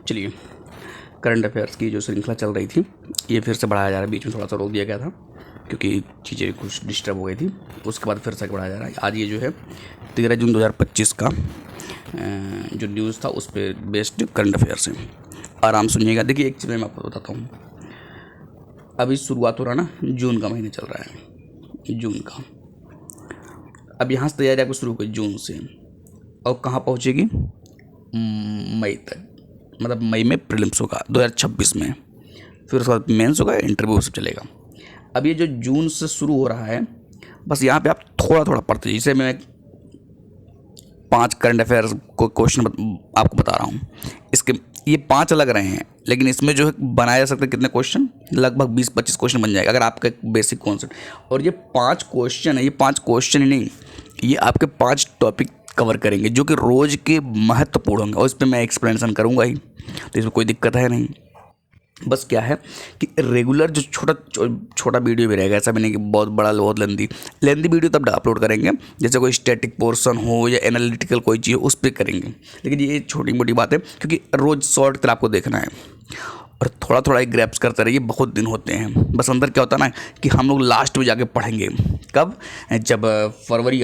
चलिए, current affairs की जो श्रृंखला चल रही थी ये फिर से बढ़ाया जा रहा है। बीच में थोड़ा सा रोक दिया गया था क्योंकि चीज़ें कुछ डिस्टर्ब हो गई थी, उसके बाद फिर से बढ़ाया जा रहा है। आज ये जो है 13 जून 2025 का जो न्यूज़ था उस पर बेस्ड करंट अफेयर्स है। आराम सुनिएगा। देखिए, एक चीज़ मैं आपको बताता हूँ। अभी शुरुआत हो रहा ना, जून का महीना चल रहा है, जून का। अब यहाँ से तैयारी आपको शुरू हुई जून से, और कहाँ पहुँचेगी? मई तक। मतलब मई में प्रीलिम्स होगा 2026 में, फिर उसके बाद मेंस होगा, इंटरव्यू सब चलेगा। अब ये जो जून से शुरू हो रहा है, बस यहाँ पे आप थोड़ा थोड़ा पढ़ते, जैसे मैं 5 करंट अफेयर्स को क्वेश्चन आपको बता रहा हूँ। इसके ये 5 अलग रहे हैं, लेकिन इसमें जो है बनाया जा सकता है कितने क्वेश्चन, लगभग 20-25 क्वेश्चन बन जाएगा अगर आपका एक बेसिक कॉन्सेप्ट। और ये 5 क्वेश्चन है, ये 5 क्वेश्चन ही नहीं, ये आपके 5 टॉपिक कवर करेंगे जो कि रोज़ के महत्वपूर्ण होंगे, और इस पर मैं एक्सप्लेनेशन करूँगा ही, तो इसमें कोई दिक्कत है नहीं। बस क्या है कि रेगुलर जो छोटा वीडियो भी रहेगा, ऐसा भी नहीं कि बहुत बड़ा बहुत लेंदी वीडियो तब अपलोड करेंगे, जैसे कोई स्टैटिक पोर्शन हो या एनालिटिकल कोई चीज़ हो उस पर करेंगे। लेकिन ये छोटी मोटी बात है क्योंकि रोज़ शॉर्ट तरह आपको देखना है, और थोड़ा थोड़ा एक ग्रैप्स करते रहिए। बहुत दिन होते हैं, बस अंदर क्या होता है ना कि हम लोग लास्ट में जाके पढ़ेंगे। कब? जब फरवरी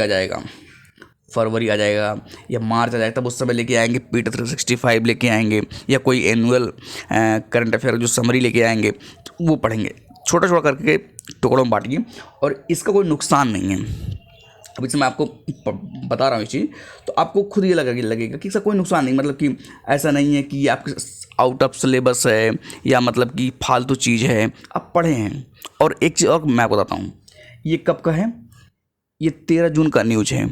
आ जाएगा या मार्च आ जाएगा, तब उस समय लेके आएंगे पीट 365 लेके आएंगे, या कोई एनुअल करंट अफेयर जो समरी लेके आएंगे, तो वो पढ़ेंगे। छोटा छोटा करके टुकड़ों में बांटिए, और इसका कोई नुकसान नहीं है। अब इसमें मैं आपको बता रहा हूँ इस चीज़, तो आपको खुद ये लगेगा कि इसका कोई नुकसान नहीं। मतलब कि ऐसा नहीं है कि ये आपके आउट ऑफ सिलेबस है या मतलब कि फालतू चीज़ है, आप पढ़े हैं। और एक चीज़ और मैं आपको बताता हूँ, ये कब का है? ये 13 जून का न्यूज़ है।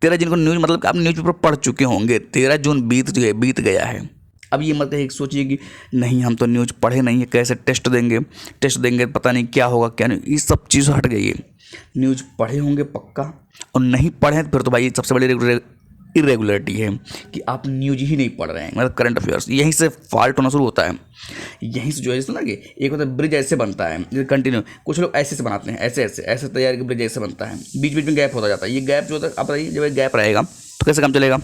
13 जून का न्यूज़ मतलब कि आप न्यूज़ पेपर पढ़ चुके होंगे। 13 जून बीत गया है। अब ये मत एक सोचिए कि नहीं हम तो न्यूज़ पढ़े नहीं है, कैसे टेस्ट देंगे पता नहीं क्या होगा क्या नहीं, ये सब चीज़ हट गई है। न्यूज़ पढ़े होंगे पक्का, और नहीं पढ़े फिर तो भाई सबसे बड़ी इरेगुलरिटी है कि आप न्यूज़ ही नहीं पढ़ रहे हैं। मतलब करंट अफेयर्स यहीं से फॉल्ट होना शुरू होता है। यहीं से जो है ना कि एक होता है ब्रिज ऐसे बनता है कंटिन्यू, कुछ लोग ऐसे बनाते हैं, ऐसे तैयारी ब्रिज ऐसे बनता है, बीच बीच में गैप होता जाता है। ये गैप जो होता है, आप बताइए, जब गैप रहेगा तो कैसे काम चलेगा?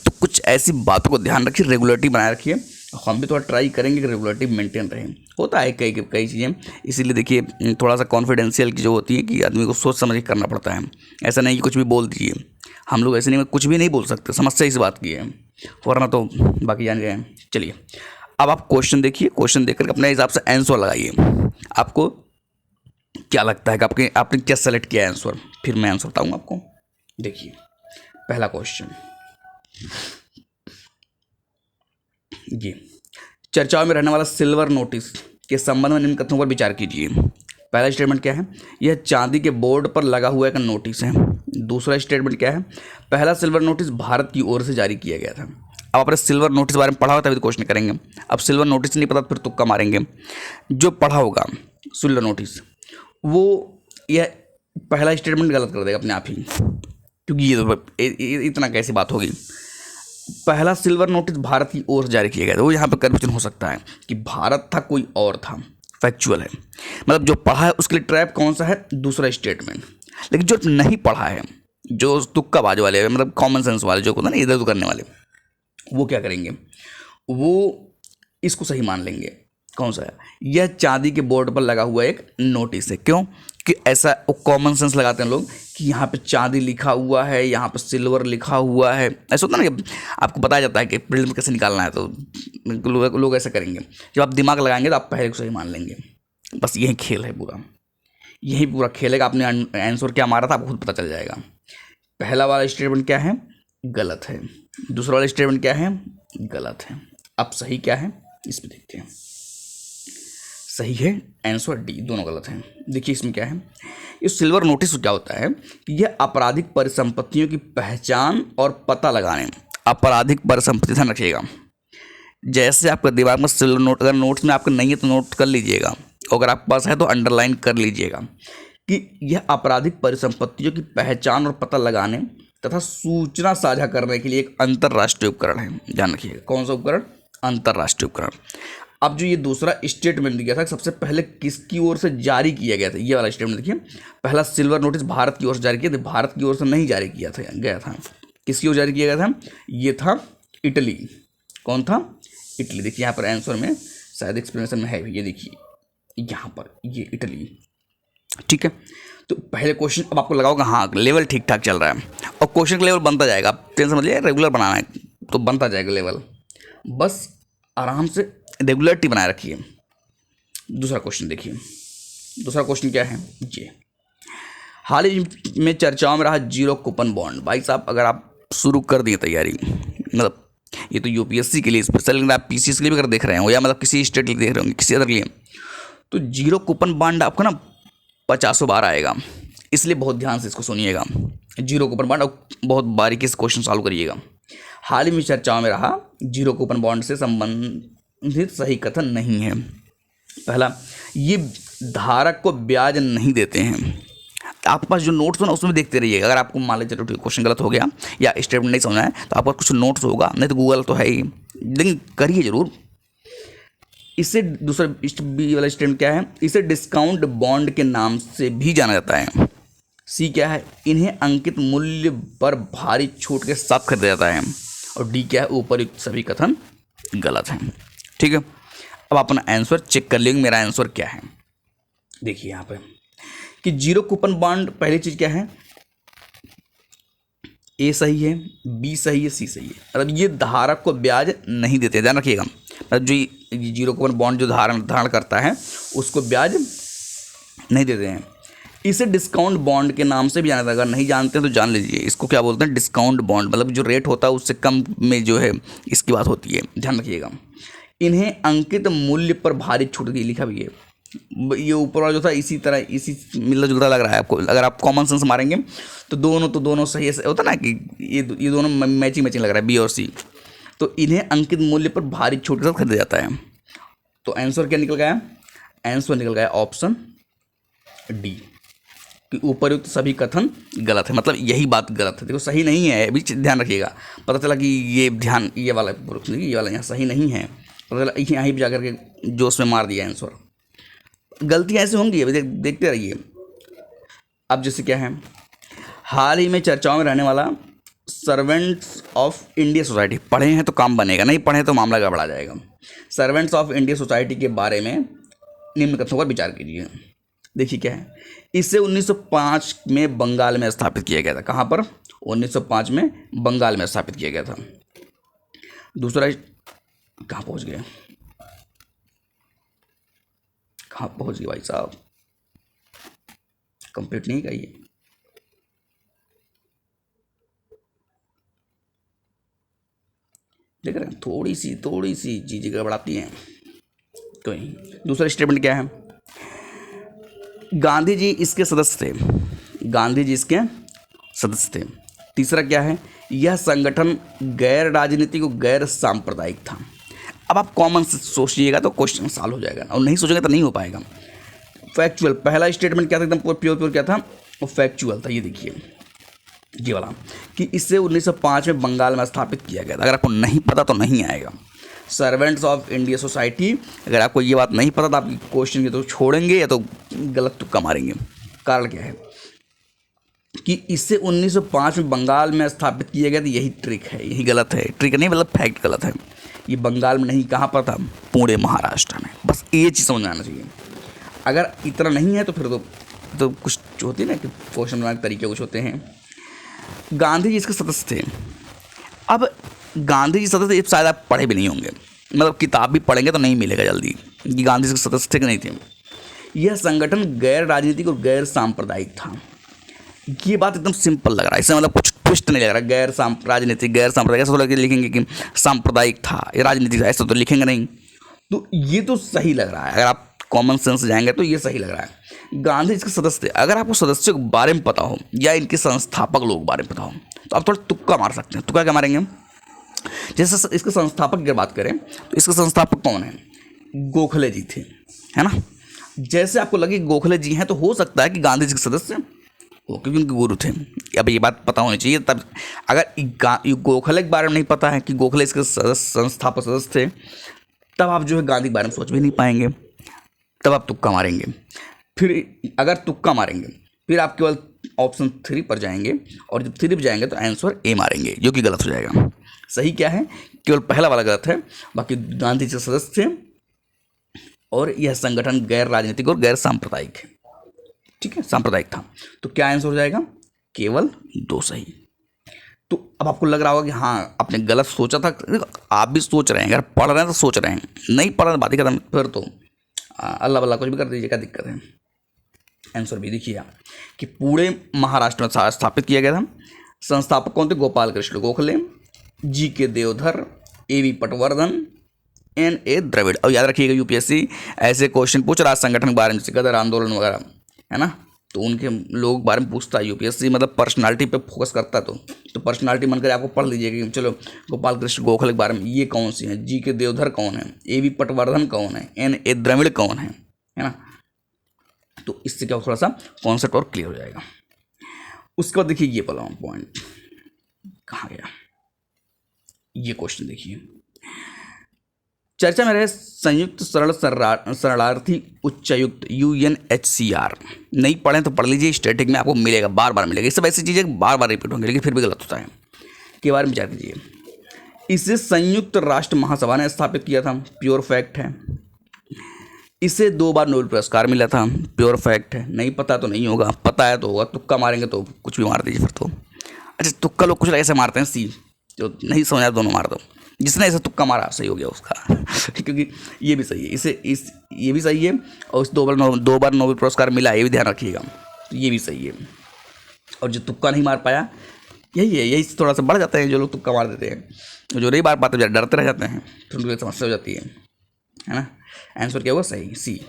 तो कुछ ऐसी बातों को ध्यान रखिए, रेगुलरिटी बनाए रखिए। हम भी थोड़ा ट्राई करेंगे कि रेगुलरिटी मेंटेन रहे। होता है कई चीज़ें, इसीलिए देखिए थोड़ा सा कॉन्फिडेंशियल की जो होती है कि आदमी को सोच समझ के करना पड़ता है। ऐसा नहीं कि कुछ भी बोल दीजिए, हम लोग ऐसे नहीं, कुछ भी नहीं बोल सकते। समस्या इस बात की है, वरना तो बाकी जान गए हैं। चलिए, अब आप क्वेश्चन देखिए, क्वेश्चन देखकर अपने हिसाब से आंसर लगाइए। आपको क्या लगता है कि आपने क्या सेलेक्ट किया आंसर, फिर मैं आंसर बताऊँगा आपको। देखिए, पहला क्वेश्चन ये, चर्चाओं में रहने वाला सिल्वर नोटिस के संबंध में निम्न कथनों पर विचार कीजिए। पहला स्टेटमेंट क्या है? यह चांदी के बोर्ड पर लगा हुआ एक नोटिस है। दूसरा स्टेटमेंट क्या है? पहला सिल्वर नोटिस भारत की ओर से जारी किया गया था। अब आपने सिल्वर नोटिस के बारे में पढ़ा होगा तभी तो क्वेश्चन करेंगे। अब सिल्वर नोटिस नहीं पता तो फिर तुक्का मारेंगे। जो पढ़ा होगा सिल्वर नोटिस, वो यह पहला स्टेटमेंट गलत कर देगा अपने आप ही, क्योंकि ये तो इतना कैसी बात होगी। पहला सिल्वर नोटिस भारत की ओर से जारी किया गया था, वो यहाँ पर कन्फ्यूजन हो सकता है कि भारत था कोई और था। फैक्चुअल है, मतलब जो पढ़ा है उसके लिए ट्रैप कौन सा है? दूसरा स्टेटमेंट। लेकिन जो नहीं पढ़ा है, जो तुक्काबाज वाले, मतलब कॉमन सेंस वाले, जो होता है ना इधर उधर करने वाले, वो क्या करेंगे? वो इसको सही मान लेंगे। कौन सा है? यह चांदी के बोर्ड पर लगा हुआ एक नोटिस है। क्यों? कि ऐसा कॉमन सेंस लगाते हैं लोग कि यहाँ पे चांदी लिखा हुआ है, यहाँ पे सिल्वर लिखा हुआ है। ऐसा होता है ना कि आपको बताया जाता है कि प्रिलिम्स कैसे निकालना है, तो लोग ऐसा करेंगे। जब आप दिमाग लगाएंगे तो आप पहले को सही मान लेंगे। बस यही खेल है पूरा, यही पूरा खेल है। आपने आंसर क्या मारा था आपको खुद पता चल जाएगा। पहला वाला स्टेटमेंट क्या है? गलत है। दूसरा वाला स्टेटमेंट क्या है? गलत है। अब सही क्या है इस पर देखते हैं। सही है आंसर डी, दोनों गलत हैं। देखिए इसमें क्या है, इस सिल्वर नोटिस क्या होता है कि यह आपराधिक परिसंपत्तियों की पहचान और पता लगाने, आपराधिक परिसंपत्ति, ध्यान रखिएगा। जैसे आपका दिमाग में सिल्वर नोट, अगर नोट्स में आपका नहीं है तो नोट कर लीजिएगा, अगर आपके पास है तो अंडरलाइन कर लीजिएगा कि यह आपराधिक परिसंपत्तियों की पहचान और पता लगाने तथा सूचना साझा करने के लिए एक अंतर्राष्ट्रीय उपकरण है। ध्यान रखिएगा, कौन सा उपकरण? अंतर्राष्ट्रीय उपकरण। अब जो ये दूसरा स्टेटमेंट दिया था, सबसे पहले किसकी ओर से जारी किया गया था? ये वाला स्टेटमेंट देखिए, पहला सिल्वर नोटिस भारत की ओर से जारी किया था। भारत की ओर से नहीं जारी गया था। किसकी ओर जारी किया गया था? ये था इटली। कौन था? इटली। देखिए यहाँ पर आंसर में शायद एक्सप्लेनेशन में है भी, ये देखिए यहाँ पर ये इटली। ठीक है, तो पहले क्वेश्चन अब आपको लगा होगा हाँ लेवल ठीक ठाक चल रहा है, और क्वेश्चन का लेवल बनता जाएगा। आप टेंशन समझ लिया, रेगुलर बनाना है तो बनता जाएगा लेवल, बस आराम से रेगुलरिटी बनाए रखिए। दूसरा क्वेश्चन देखिए, दूसरा क्वेश्चन क्या है ये, हाल ही में चर्चाओं में रहा जीरो कूपन बॉन्ड। भाई साहब अगर आप शुरू कर दिए तैयारी, मतलब ये तो यूपीएससी के लिए स्पेशल, लेकिन आप पीसीएस के लिए भी अगर देख रहे हो या मतलब किसी स्टेट के लिए देख रहे होंगे, किसी अदर के लिए, तो जीरो कूपन बॉन्ड आपको ना 50 बार आएगा, इसलिए बहुत ध्यान से इसको सुनिएगा। जीरो कूपन बॉन्ड बहुत बारीकी से क्वेश्चन सॉल्व करिएगा। हाल ही में चर्चाओं में रहा जीरो कूपन बॉन्ड से संबंधित सही कथन नहीं है। पहला, ये धारक को ब्याज नहीं देते हैं। आपके पास जो नोट्स हो ना उसमें देखते रहिएगा। अगर आपको मान लीजिए चलो क्वेश्चन गलत हो गया या स्टेटमेंट नहीं समझना है तो आपका कुछ नोट्स होगा, नहीं तो गूगल तो है ही, लेकिन करिए जरूर। इसे दूसरा बी वाला स्टेटमेंट क्या है, इसे डिस्काउंट बॉन्ड के नाम से भी जाना जाता है। सी क्या है, इन्हें अंकित मूल्य पर भारी छूट के साथ खरीदा जाता है। और डी क्या है, ऊपर्युक्त सभी कथन गलत हैं। ठीक है, अब अपना आंसर चेक कर लेंगे मेरा आंसर क्या है। देखिए यहाँ पे कि जीरो कूपन बॉन्ड, पहली चीज क्या है, ए सही है, बी सही है, सी सही है। मतलब ये धारक को ब्याज नहीं देते, ध्यान रखिएगा। मतलब जो ये जीरो कूपन बॉन्ड जो धारण करता है उसको ब्याज नहीं देते हैं। इसे डिस्काउंट बॉन्ड के नाम से भी जाना जाता है। अगर नहीं जानते हैं तो जान लीजिए, इसको क्या बोलते हैं, डिस्काउंट बॉन्ड। मतलब जो रेट होता है उससे कम में जो है इसकी बात होती है, ध्यान रखिएगा। इन्हें अंकित मूल्य पर भारी छूट की, लिखा भी है। ये ऊपर वाला जो था इसी तरह, इसी मिलता जुलता लग रहा है आपको। अगर आप कॉमन सेंस मारेंगे तो दोनों सही होता ना कि ये दोनों मैचिंग लग रहा है, बी और सी। तो इन्हें अंकित मूल्य पर भारी छूट के साथ खरीदा जाता है। तो आंसर क्या निकल गया, आंसर निकल गया ऑप्शन डी कि उपरयुक्त सभी कथन गलत है। मतलब यही बात गलत है, देखो सही नहीं है, अभी ध्यान रखिएगा। पता चला कि ये वाला यहाँ सही नहीं है, पता चला यहाँ भी जाकर के जोश में मार दिया आंसर। गलतियाँ ऐसे होंगी, अभी देखते रहिए। अब जैसे क्या है, हाल ही में चर्चाओं में रहने वाला सर्वेंट्स ऑफ इंडिया सोसाइटी, पढ़े हैं तो काम बनेगा, नहीं पढ़े तो मामला गड़बड़ा जाएगा। सर्वेंट्स ऑफ इंडिया सोसाइटी के बारे में निम्न कथनों पर विचार कीजिए। देखिए क्या है, इसे 1905 में बंगाल में स्थापित किया गया था। कहाँ पर, 1905 में बंगाल में स्थापित किया गया था। दूसरा, कहाँ पहुँच गया, कहाँ पहुँच गए भाई साहब, कंप्लीट नहीं करिए। देख रहे हैं, थोड़ी सी चीज़ें गड़बड़ाती हैं। तो दूसरा स्टेटमेंट क्या है, गांधी जी इसके सदस्य थे, गांधी जी इसके सदस्य थे। तीसरा क्या है, यह संगठन गैर राजनीतिक और गैर सांप्रदायिक था। अब आप कॉमन से सोचिएगा तो क्वेश्चन सॉल्व हो जाएगा, और नहीं सोचेगा तो नहीं हो पाएगा। फैक्चुअल, पहला स्टेटमेंट क्या था, एकदम प्योर क्या था, वो फैक्चुअल था। ये देखिए ये वाला कि इसे 1905 में बंगाल में स्थापित किया गया था। अगर आपको नहीं पता तो नहीं आएगा। सर्वेंट्स ऑफ इंडिया सोसाइटी, अगर आपको ये बात नहीं पता तो आप क्वेश्चन के तो छोड़ेंगे या तो गलत तुक्का मारेंगे। कारण क्या है कि इसे 1905 में बंगाल में स्थापित किया गया था, यही ट्रिक है, यही गलत है। ट्रिक नहीं मतलब फैक्ट गलत है। ये बंगाल में नहीं, कहाँ पर था, पुणे महाराष्ट्र में। बस ये चीज़ समझ में आना चाहिए। अगर इतना नहीं है तो फिर तो कुछ होती है ना कि क्वेश्चन बनाने के तरीके कुछ होते हैं। गांधी जी इसके सदस्य थे। अब गांधी जी सदस्य शायद आप पढ़े भी नहीं होंगे, मतलब किताब भी पढ़ेंगे तो नहीं मिलेगा जल्दी कि गांधी जी के सदस्य थे कि नहीं थे। यह संगठन गैर राजनीतिक और गैर सांप्रदायिक था। ये बात एकदम सिंपल लग रहा है, इसमें मतलब कुछ ट्विस्ट नहीं लग रहा। गैर राजनीतिक गैर सांप्रदायिक, ऐसा तो लिखेंगे कि सांप्रदायिक था, ये राजनीतिक था, ऐसा तो लिखेंगे नहीं। तो ये तो सही लग रहा है, अगर आप कॉमन सेंस जाएंगे तो ये सही लग रहा है। गांधी जी के सदस्य, अगर आपको सदस्यों के बारे में पता हो या इनके संस्थापक लोग बारे में पता हो तो आप थोड़ा तुक्का मार सकते हैं। तुक्का क्या मारेंगे, जैसे इसके संस्थापक की बात करें तो इसके संस्थापक कौन है, गोखले जी थे, है ना। जैसे आपको लगे गोखले जी हैं तो हो सकता है कि गांधी जी के सदस्य हो, क्योंकि उनके गुरु थे। अब ये बात पता होनी चाहिए। तब अगर गोखले के बारे में नहीं पता है कि गोखले इसके संस्थापक सदस्य थे, तब आप जो है गांधी के बारे में सोच भी नहीं पाएंगे, तब आप तुक्का मारेंगे। फिर अगर तुक्का मारेंगे फिर आप केवल ऑप्शन 3 पर जाएंगे और जब 3 पर जाएंगे तो आंसर ए मारेंगे, जो कि गलत हो जाएगा। सही क्या है, केवल पहला वाला गलत है, बाकी गांधी जी सदस्य थे और यह संगठन गैर राजनीतिक और गैर सांप्रदायिक है। ठीक है, सांप्रदायिक था। तो क्या आंसर हो जाएगा, केवल 2 सही। तो अब आपको लग रहा होगा कि हाँ आपने गलत सोचा था, आप भी सोच रहे हैं, अगर पढ़ रहे हैं तो सोच रहे हैं, नहीं पढ़ रहे हैं बात ही खत्म, फिर तो अल्लाह बल्ला कुछ भी कर दीजिए, क्या दिक्कत है। आंसर भी देखिए कि पूरे महाराष्ट्र में स्थापित किया गया था। संस्थापक कौन थे, गोपाल कृष्ण गोखले, जी के देवधर, ए वी पटवर्धन, एन ए द्रविड़। और याद रखिएगा यूपीएससी ऐसे क्वेश्चन पूछ रहा है संगठन के बारे में, जैसे गदर आंदोलन वगैरह, है ना, तो उनके लोग बारे में पूछता है यूपीएससी, मतलब पर्सनालिटी पे फोकस करता है। तो पर्सनालिटी मन कर आपको पढ़ लीजिएगा कि चलो गोपाल कृष्ण गोखले के बारे में ये कौन सी है, जी के देवधर कौन है, ए वी पटवर्धन कौन है, एन ए द्रविड़ कौन है ना। तो इससे क्या थोड़ा सा कॉन्सेप्ट और क्लियर हो जाएगा। उसके बाद देखिए ये वाला पॉइंट कहाँ गया, ये क्वेश्चन देखिए, चर्चा में रहे संयुक्त सरल शरणार्थी उच्चायुक्त UNHCR। नहीं पढ़ें तो पढ़ लीजिए, स्टैटिक में आपको मिलेगा, बार बार मिलेगा। ये सब ऐसी चीज़ें बार बार रिपीट होंगी, लेकिन फिर भी गलत होता है, के बारे में विचार कीजिए। इसे संयुक्त राष्ट्र महासभा ने स्थापित किया था, प्योर फैक्ट है। इसे 2 बार नोबेल पुरस्कार मिला था, प्योर फैक्ट है। नहीं पता तो नहीं होगा, पता है तो होगा, तुक्का मारेंगे तो कुछ भी मार दीजिए फिर तो। अच्छा, तुक्का लोग कुछ ऐसे मारते हैं, सी जो नहीं समझा दोनों मार दो, जिसने ऐसा तुक्का मारा सही हो गया उसका क्योंकि ये भी सही है, ये भी सही है, और इस 2 बार नोबेल पुरस्कार मिला, ये भी ध्यान रखिएगा, तो ये भी सही है। और जो तुक्का नहीं मार पाया, यही है, यही थोड़ा सा बढ़ जाते हैं जो लोग तुक्का मार देते हैं, जो नहीं मार पाते डरते रह जाते हैं, फिर उनको समस्या हो जाती है ना। आंसर क्या होगा, सही सी।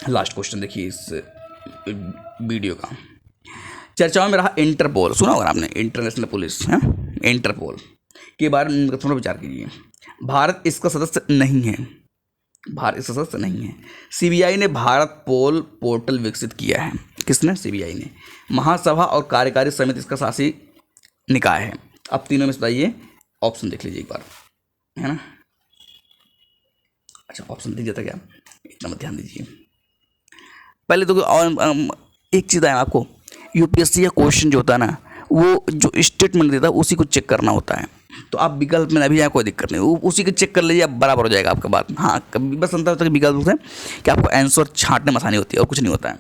लास्ट क्वेश्चन देखिए इस वीडियो का, चर्चाओं में रहा इंटरपोल, सुना होगा आपने, इंटरनेशनल पुलिस है, इंटरपोल के बारे में थोड़ा विचार कीजिए। भारत इसका सदस्य नहीं है, भारत इसका सदस्य नहीं है। सीबीआई ने भारत पोल पोर्टल विकसित किया है, किसने, सीबीआई ने। महासभा और कार्यकारी समिति इसका शासी निकाय है। अब तीनों में बताइए, ऑप्शन देख लीजिए एक बार, है ना। अच्छा, ऑप्शन दिख जाता क्या, इतना मत ध्यान दीजिए। पहले तो एक चीज़ है आपको, यूपीएससी का क्वेश्चन जो होता है ना, वो जो स्टेटमेंट देता है उसी को चेक करना होता है। तो आप विकल्प में अभी कोई दिक्कत नहीं, उसी को चेक कर लीजिए, आप बराबर हो जाएगा आपका बात। हाँ, कभी बस अंतर होता है विकल्प से कि आपको आंसर छांटने में आसानी होती है और कुछ नहीं होता है।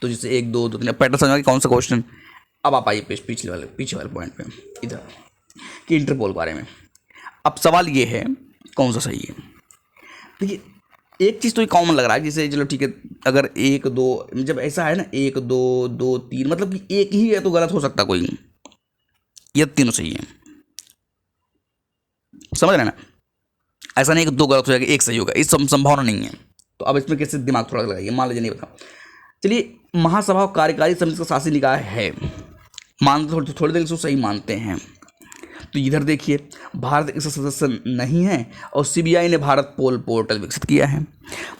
तो जैसे 1 2 3 पैटर्न समझ में कौन सा क्वेश्चन। अब आप आइए पीछे वाले पॉइंट पे, इधर कि इंटरपोल के बारे में। अब सवाल ये है कौन सा सही है। देखिए एक चीज़ तो कॉमन लग रहा है, जैसे चलो ठीक है, अगर 1 2 जब ऐसा है ना 1 2 2 3, मतलब कि एक ही है तो गलत हो सकता कोई, ये तीनों सही है, समझ रहे हैं ना। ऐसा नहीं कि 2 गलत हो जाएगा 1 सही होगा, इस संभावना नहीं है। तो अब इसमें कैसे दिमाग थोड़ा लगाइए, मान लीजिए नहीं पता, चलिए महासभा और कार्यकारी समिति का शासी निकाय है, मान थोड़ी देर से सही मानते हैं। तो इधर देखिए भारत इसका सदस्य नहीं है और सीबीआई ने भारत पोल पोर्टल विकसित किया है,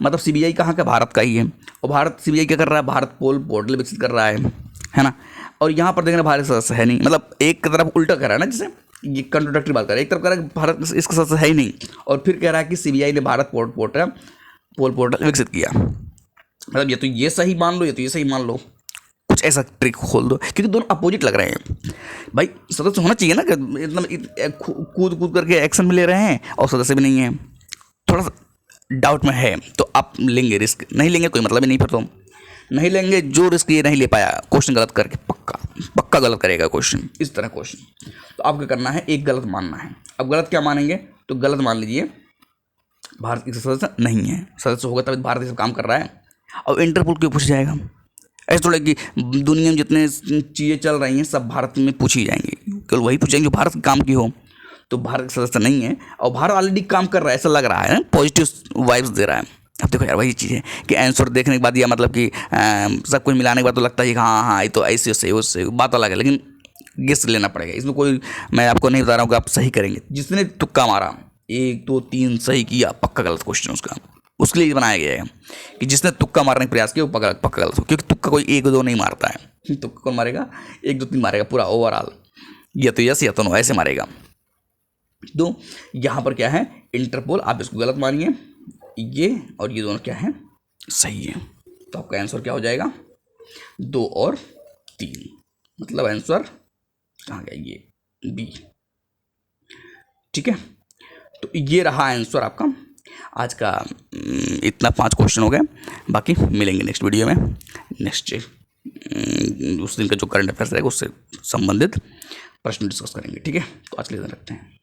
मतलब सीबीआई कहाँ का, भारत का ही है। और भारत सीबीआई क्या कर रहा है, भारत पोल पोर्टल विकसित कर रहा है ना। और यहाँ पर देखना भारत सदस्य है नहीं, मतलब एक तरफ उल्टा कर रहा है ना, जैसे ये कंट्रोडक्टरी बात कर रहा है। एक तरफ कह रहा है भारत इसका सदस्य है ही नहीं, और फिर कह रहा है कि सीबीआई ने भारत पोल पोर्टल विकसित किया। मतलब ये तो ये सही मान लो, ये तो ये सही मान लो, कुछ ऐसा ट्रिक खोल दो, क्योंकि दोनों अपोजिट लग रहे हैं। भाई सदस्य होना चाहिए ना, मतलब कूद करके एक्शन में ले रहे हैं और सदस्य भी नहीं है, थोड़ा सा डाउट में है। तो आप लेंगे रिस्क, नहीं लेंगे कोई मतलब ही नहीं, फिर तो नहीं लेंगे। जो रिस्क ये नहीं ले पाया क्वेश्चन गलत करके पक्का गलत करेगा क्वेश्चन, इस तरह क्वेश्चन। तो आपको करना है एक गलत मानना है। अब गलत क्या मानेंगे, तो गलत मान लीजिए भारत इसका सदस्य नहीं है, सदस्य होगा तभी भारत इस काम कर रहा है। और इंटरपोल क्यों पूछ जाएगा, ऐसे थोड़ा कि दुनिया में जितने चीज़ें चल रही हैं सब भारत में पूछी जाएंगी, केवल वही पूछेंगे जो भारत काम की हो। तो भारत सदस्य नहीं है और भारत ऑलरेडी काम कर रहा है, ऐसा लग रहा है, पॉजिटिव वाइब्स दे रहा है। अब देखो यार वही चीज़ है कि आंसर देखने के बाद या मतलब कि सब कुछ मिलाने के बाद तो लगता है कि हाँ ये तो ऐसे से उससे बात अलग है, लेकिन गेस लेना पड़ेगा इसमें। कोई मैं आपको नहीं बता रहा हूँ कि आप सही करेंगे, जिसने तुक्का मारा 1 2 3 सही किया पक्का गलत क्वेश्चन उसका, उसके लिए बनाया गया है कि जिसने तुक्का मारने का प्रयास किया वो पक्का गलत हो, क्योंकि तुक्का कोई 1 2 नहीं मारता है। तुक्का कौन मारेगा, 1 2 3 मारेगा पूरा ओवरऑल, या तो यस या तो नो ऐसे मारेगा। तो यहाँ पर क्या है इंटरपोल, आप इसको गलत मानिए, ये और ये दोनों क्या है सही है। तो आपका आंसर क्या हो जाएगा, 2 और 3, मतलब आंसर कहाँ गया, ये बी। ठीक है, तो ये रहा आंसर आपका आज का। इतना 5 क्वेश्चन हो गए, बाकी मिलेंगे नेक्स्ट वीडियो में। नेक्स्ट उस दिन का जो करंट अफेयर्स रहेगा उससे संबंधित प्रश्न डिस्कस करेंगे। ठीक है, तो आज के लिए रखते हैं।